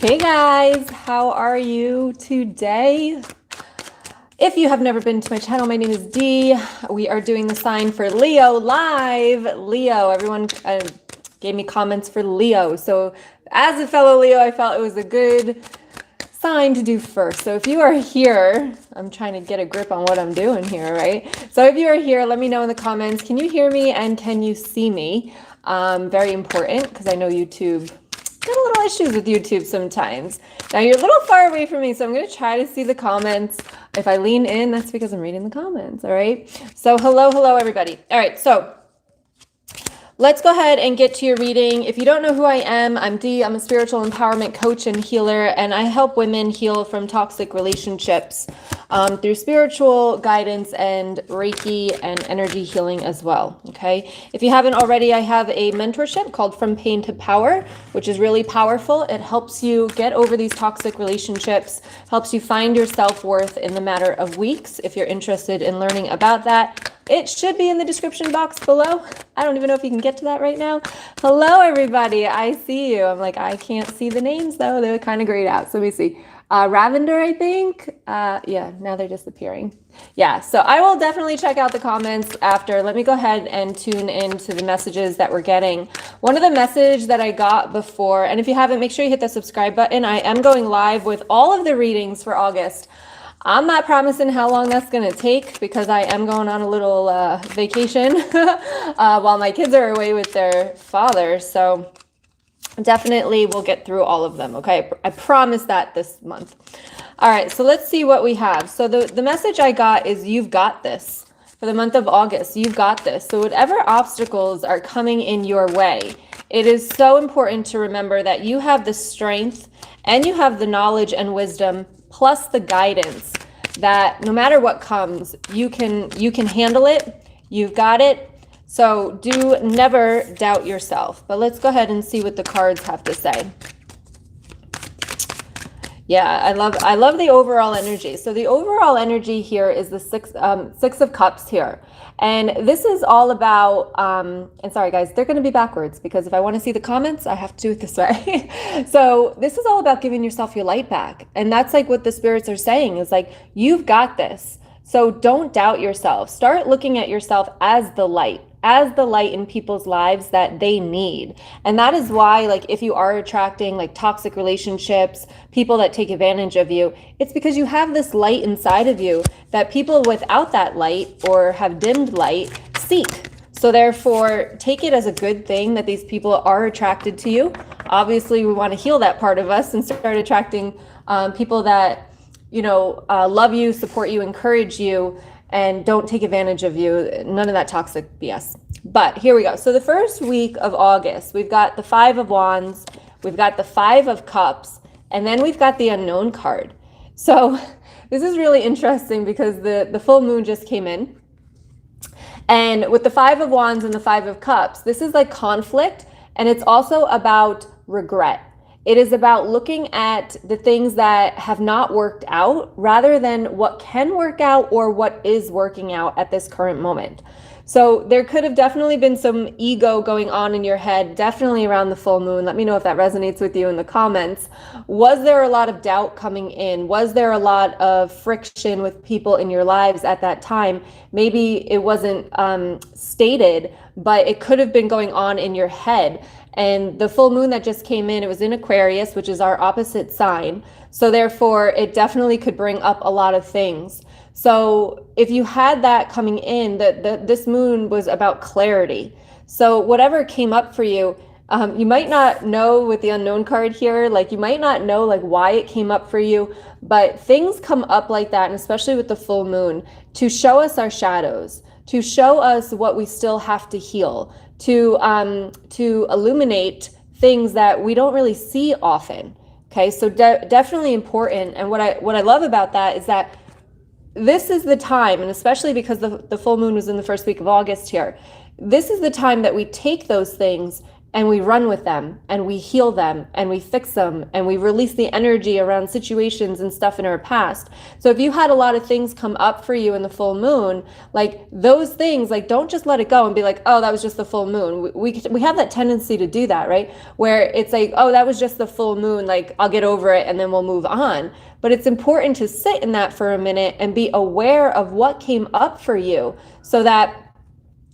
Hey guys, how are you today? If you have never been to my channel, my name is Dee. We are doing the sign for Leo live. Leo, everyone gave me comments for Leo. So as a fellow Leo, I felt it was a good sign to do first. So if you are here, I'm trying to get a grip on what I'm doing here, right? So if you are here, let me know in the comments. Can you hear me and can you see me? Very important because I know YouTube got a little issues with YouTube sometimes. Now you're a little far away from me, so I'm going to try to see the comments. If I lean in, that's because I'm reading the comments, all right? So hello, everybody. All right, so let's go ahead and get to your reading. If you don't know who I am, I'm Dee. I'm a spiritual empowerment coach and healer, and I help women heal from toxic relationships through spiritual guidance and Reiki and energy healing as well, okay? If you haven't already, I have a mentorship called From Pain to Power, which is really powerful. It helps you get over these toxic relationships, helps you find your self-worth in the matter of weeks. If you're interested in learning about that, it should be in the description box below. I don't even know if you can get to that right now. Hello, everybody. I see you. I'm like, I can't see the names, though. They're kind of grayed out. So let me see. Ravender, I think. Yeah, now they're disappearing. Yeah, so I will definitely check out the comments after. Let me go ahead and tune into the messages that we're getting. One of the messages that I got before, and if you haven't, make sure you hit the subscribe button. I am going live with all of the readings for August. I'm not promising how long that's going to take because I am going on a little vacation while my kids are away with their father. So definitely we'll get through all of them. Okay. I promise that this month. All right. So let's see what we have. So the message I got is you've got this for the month of August. You've got this. So whatever obstacles are coming in your way, it is so important to remember that you have the strength and you have the knowledge and wisdom plus the guidance that no matter what comes, you can handle it. You've got it. So do never doubt yourself. But let's go ahead and see what the cards have to say. Yeah, I love the overall energy. So the overall energy here is the six of cups here. And this is all about, and sorry guys, they're going to be backwards because if I want to see the comments, I have to do it this way. So this is all about giving yourself your light back. And that's like what the spirits are saying is like, you've got this. So don't doubt yourself. Start looking at yourself as the light in people's lives that they need. And that is why, like, if you are attracting like toxic relationships, people that take advantage of you, it's because you have this light inside of you that people without that light or have dimmed light seek. So therefore, take it as a good thing that these people are attracted to you. Obviously, we want to heal that part of us and start attracting people that, you know, love you, support you, encourage you, and don't take advantage of you. None of that toxic BS. But here we go. So the first week of August, we've got the 5 of Wands, we've got the 5 of Cups, and then we've got the Unknown card. So this is really interesting because the full moon just came in. And with the 5 of Wands and the 5 of Cups, this is like conflict, and it's also about regret. It is about looking at the things that have not worked out rather than what can work out or what is working out at this current moment. So there could have definitely been some ego going on in your head, definitely around the full moon. Let me know if that resonates with you in the comments. Was there a lot of doubt coming in? Was there a lot of friction with people in your lives at that time? Maybe it wasn't stated, but it could have been going on in your head. And the full moon that just came in, it was in Aquarius, which is our opposite sign. So therefore, it definitely could bring up a lot of things. So if you had that coming in, this moon was about clarity. So whatever came up for you, you might not know with the Unknown card here, like you might not know like why it came up for you, but things come up like that, and especially with the full moon, to show us our shadows, to show us what we still have to heal, to illuminate things that we don't really see often. Okay, so definitely important. And what I love about that is that this is the time, and especially because the full moon was in the first week of August here, this is the time that we take those things and we run with them and we heal them and we fix them and we release the energy around situations and stuff in our past. So if you had a lot of things come up for you in the full moon, like those things, like don't just let it go and be like, oh, that was just the full moon. We have that tendency to do that, right? Where it's like, oh, that was just the full moon, like I'll get over it and then we'll move on. But it's important to sit in that for a minute and be aware of what came up for you so that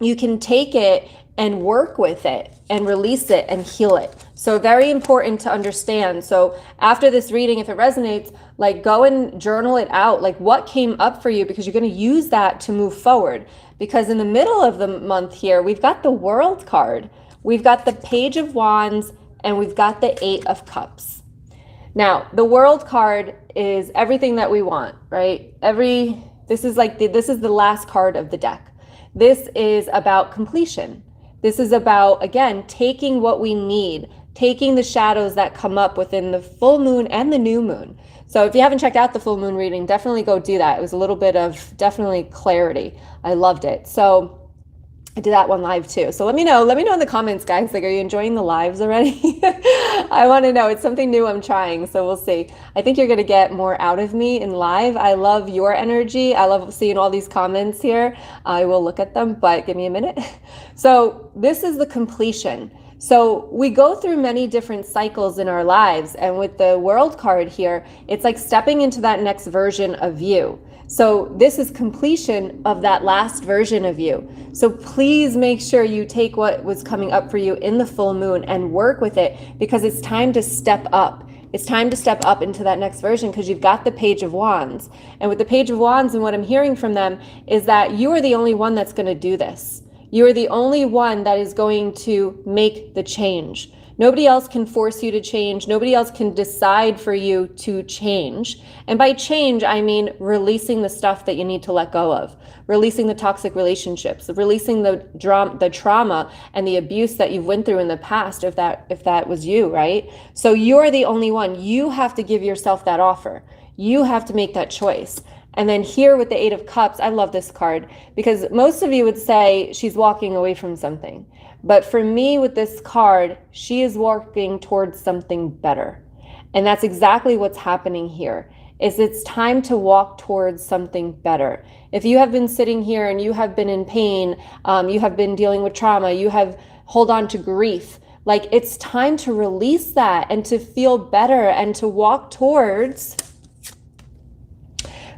you can take it and work with it and release it and heal it. So very important to understand. So after this reading, if it resonates, like go and journal it out, like what came up for you, because you're going to use that to move forward. Because in the middle of the month here, we've got the World card, we've got the Page of Wands, and we've got the Eight of Cups. Now, the World card is everything that we want, right? This is the last card of the deck. This is about completion. This is about, again, taking what we need, taking the shadows that come up within the full moon and the new moon. So if you haven't checked out the full moon reading, definitely go do that. It was a little bit of definitely clarity. I loved it. So I did that one live too. So let me know in the comments, guys, like, are you enjoying the lives already? I want to know. It's something new I'm trying, so we'll see. I think you're going to get more out of me in live. I love your energy. I love seeing all these comments here. I will look at them, but give me a minute. So this is the completion. So we go through many different cycles in our lives, and with the World card here, it's like stepping into that next version of you. So this is completion of that last version of you. So please make sure you take what was coming up for you in the full moon and work with it, because it's time to step up. It's time to step up into that next version, because you've got the Page of Wands. And with the Page of Wands, and what I'm hearing from them is that you are the only one that's going to do this. You are the only one that is going to make the change. Nobody else can force you to change. Nobody else can decide for you to change. And by change, I mean releasing the stuff that you need to let go of, releasing the toxic relationships, releasing the trauma and the abuse that you've went through in the past, if that was you, right? So you're the only one. You have to give yourself that offer. You have to make that choice. And then here with the Eight of Cups, I love this card, because most of you would say she's walking away from something. But for me, with this card, she is walking towards something better. And that's exactly what's happening here, is it's time to walk towards something better. If you have been sitting here and you have been in pain, you have been dealing with trauma, you have hold on to grief, like it's time to release that and to feel better and to walk towards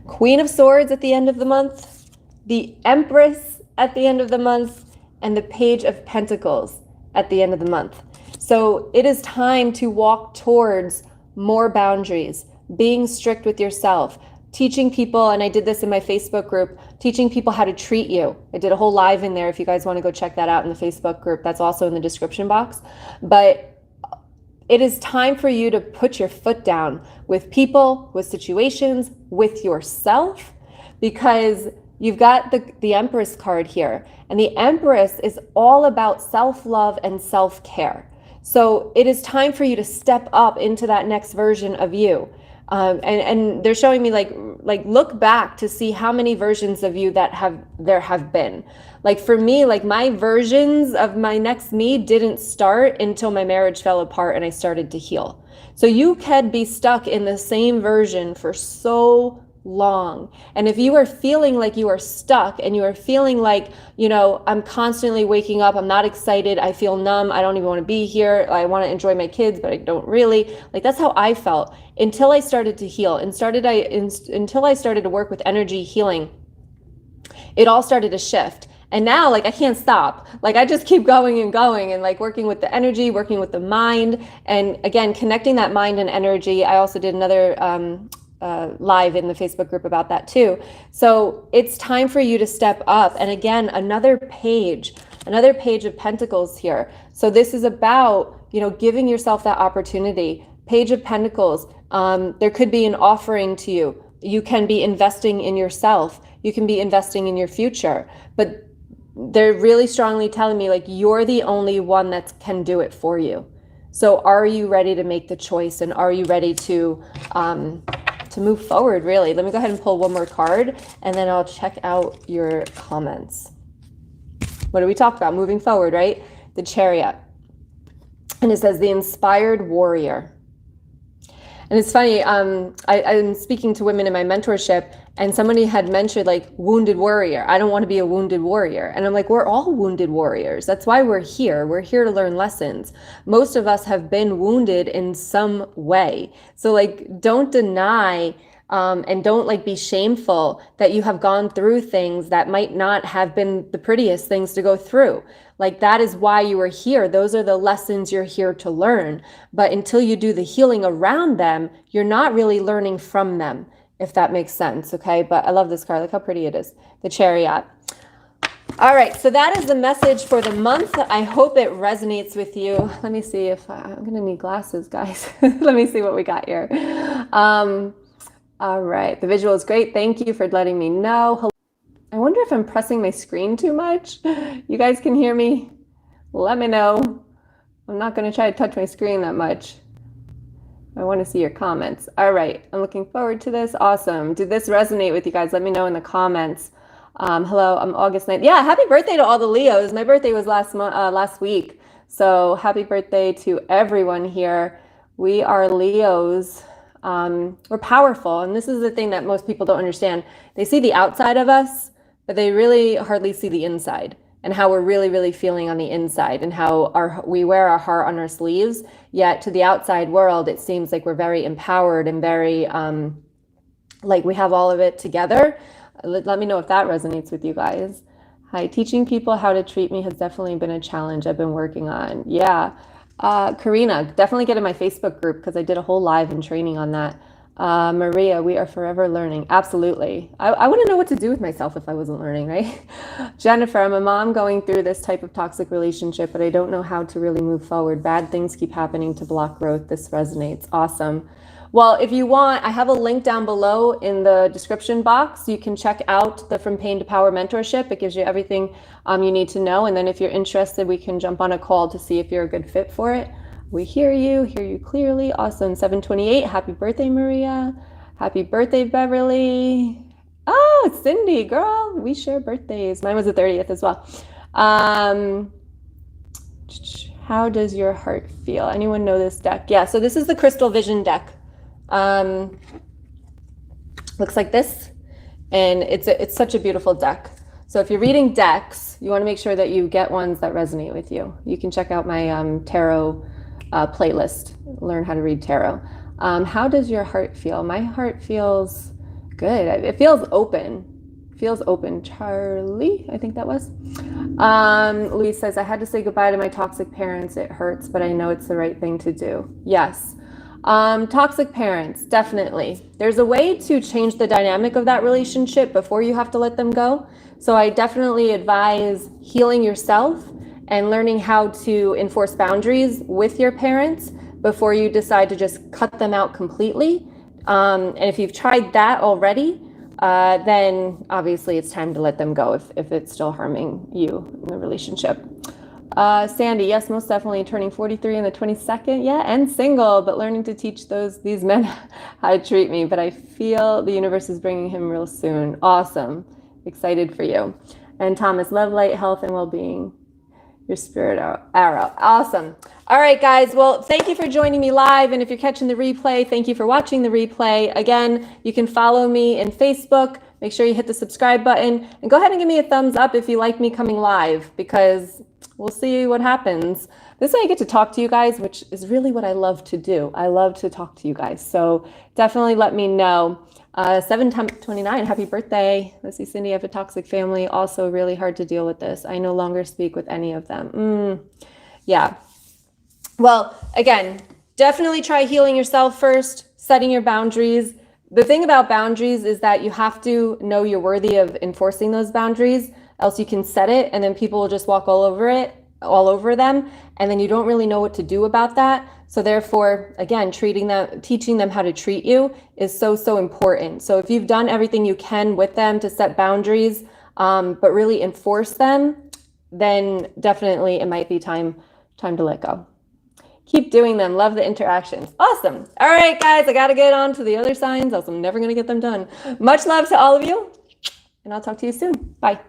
Queen of Swords at the end of the month, the Empress at the end of the month, and the Page of Pentacles at the end of the month. So it is time to walk towards more boundaries, being strict with yourself, teaching people, and I did this in my Facebook group, teaching people how to treat you. I did a whole live in there if you guys want to go check that out in the Facebook group. That's also in the description box. But it is time for you to put your foot down with people, with situations, with yourself, because you've got the Empress card here. And the Empress is all about self-love and self-care. So it is time for you to step up into that next version of you. And they're showing me like look back to see how many versions of you there have been. Like for me, like my versions of my next me didn't start until my marriage fell apart and I started to heal. So you could be stuck in the same version for so long. And if you are feeling like you are stuck and you are feeling like, I'm constantly waking up, I'm not excited, I feel numb, I don't even want to be here, I want to enjoy my kids, but I don't really, like that's how I felt until I started to heal and until I started to work with energy healing. It all started to shift. And now, like, I can't stop. Like, I just keep going and going and like working with the energy, working with the mind. And again, connecting that mind and energy. I also did another live in the Facebook group about that too. So it's time for you to step up. And again, another page of Pentacles here. So this is about, giving yourself that opportunity. Page of Pentacles. There could be an offering to you. You can be investing in yourself. You can be investing in your future. But they're really strongly telling me like you're the only one that can do it for you. So are you ready to make the choice, and are you ready to move forward, really? Let me go ahead and pull one more card and then I'll check out your comments. What do we talk about? Moving forward, right? The Chariot. And it says the inspired warrior. And it's funny, I'm speaking to women in my mentorship, and somebody had mentioned like wounded warrior. I don't want to be a wounded warrior. And I'm like, we're all wounded warriors. That's why we're here. We're here to learn lessons. Most of us have been wounded in some way. So like, don't deny and don't like be shameful that you have gone through things that might not have been the prettiest things to go through. Like that is why you are here. Those are the lessons you're here to learn. But until you do the healing around them, you're not really learning from them, if that makes sense. Okay. But I love this card. Look how pretty it is. The Chariot. All right. So that is the message for the month. I hope it resonates with you. Let me see if I'm going to need glasses, guys. Let me see what we got here. All right. The visual is great. Thank you for letting me know. I wonder if I'm pressing my screen too much. You guys can hear me? Let me know. I'm not going to try to touch my screen that much. I want to see your comments. All right. I'm looking forward to this. Awesome. Did this resonate with you guys? Let me know in the comments. Hello, I'm August 9th. Yeah, happy birthday to all the Leos. My birthday was last week. So happy birthday to everyone here. We are Leos. We're powerful. And this is the thing that most people don't understand. They see the outside of us, but they really hardly see the inside and how we're really, really feeling on the inside and how we wear our heart on our sleeves. Yet to the outside world, it seems like we're very empowered and very, like we have all of it together. Let me know if that resonates with you guys. Hi, teaching people how to treat me has definitely been a challenge I've been working on. Yeah. Karina, definitely get in my Facebook group because I did a whole live and training on that. Maria, we are forever learning. Absolutely. I wouldn't know what to do with myself if I wasn't learning, right? Jennifer, I'm a mom going through this type of toxic relationship, but I don't know how to really move forward. Bad things keep happening to block growth. This resonates. Awesome. Well, if you want, I have a link down below in the description box. You can check out the From Pain to Power mentorship. It gives you everything you need to know. And then if you're interested, we can jump on a call to see if you're a good fit for it. We hear you clearly. Awesome. 728. Happy birthday, Maria. Happy birthday, Beverly. Oh, it's Cindy, girl. We share birthdays. Mine was the 30th as well. How does your heart feel? Anyone know this deck? Yeah, so this is the Crystal Vision deck. Looks like this. And it's such a beautiful deck. So if you're reading decks, you want to make sure that you get ones that resonate with you. You can check out my tarot playlist, learn how to read tarot. How does your heart feel? My heart feels good. It feels open. Charlie, I think that was. Louise says, I had to say goodbye to my toxic parents. It hurts, but I know it's the right thing to do. Yes. Toxic parents, definitely. There's a way to change the dynamic of that relationship before you have to let them go. So I definitely advise healing yourself and learning how to enforce boundaries with your parents before you decide to just cut them out completely. And if you've tried that already, then obviously it's time to let them go if it's still harming you in the relationship. Sandy, yes, most definitely turning 43 on the 22nd. Yeah, and single, but learning to teach these men how to treat me. But I feel the universe is bringing him real soon. Awesome. Excited for you. And Thomas, love, light, health, and well-being. Your spirit arrow. Awesome. All right, guys. Well, thank you for joining me live. And if you're catching the replay, thank you for watching the replay. Again, you can follow me in Facebook. Make sure you hit the subscribe button and go ahead and give me a thumbs up if you like me coming live, because we'll see what happens. This way I get to talk to you guys, which is really what I love to do. I love to talk to you guys. So definitely let me know. 729, happy birthday. Let's see, Cindy, I have a toxic family. Also really hard to deal with this. I no longer speak with any of them. Yeah. Well, again, definitely try healing yourself first, setting your boundaries. The thing about boundaries is that you have to know you're worthy of enforcing those boundaries, else you can set it and then people will just walk all over them. And then you don't really know what to do about that. So therefore, again, teaching them how to treat you is so important. So if you've done everything you can with them to set boundaries, but really enforce them, then definitely it might be time to let go. Keep doing them. Love the interactions. Awesome. All right, guys, I got to get on to the other signs, else I'm never going to get them done. Much love to all of you, and I'll talk to you soon. Bye.